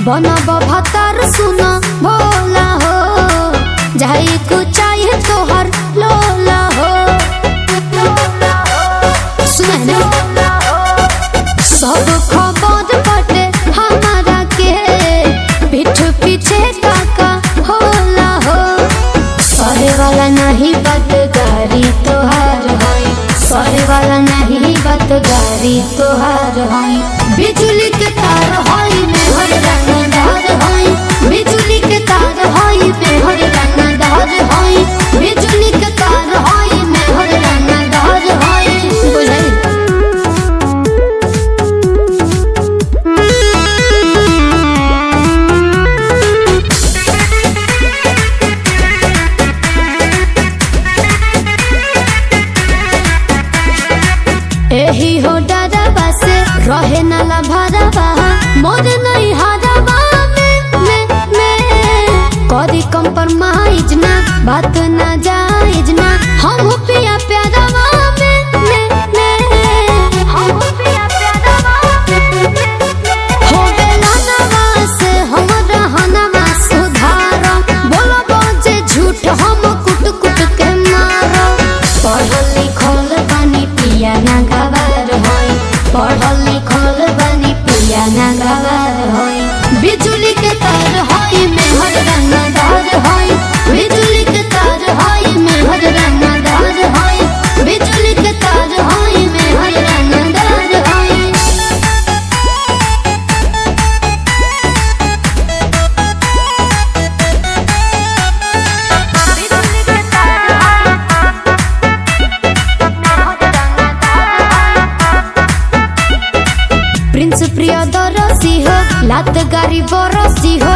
बनब भतार सुना भोला हो, जाई को चाहिए तोहर लोला हो। सुने ना सब खबर बटे हमारा के, पीठ पीछे काका होला हो। सरे वाला नहीं बात गारी तोहार होई, सरे वाला नहीं बात गारी तोहार होई। बिजली के तार होई में हर रंगदार होई, बिजली के तार होई में हर रंगदार होई, बिजली के तार होई में हर रंगदार होई। बुझाई एही हो डरबा से रहे न लभरबा, मोर नहीं हरबा में करी कंप्रोमाइज ना, बात ना जायज ना। हम पिया प्यारवा में हम पिया प्यारवा हो बेला नवा से हमरा हनवा सुधार। बोलो बोझे झूठ हम कुट कुट के मारो। पढ़ल लिखल बानी पिया ना गवार होई, पढ़ल लिखल बानी पिया ना गवार होई। बिजली के तार होई में हर रंगदार होई, बिजली के तार होई में हर रंगदार होई, बिजली के तार होई में हर रंगदार होई। प्रिंस प्रियदर्शी हो, लात गारी बरसी हो।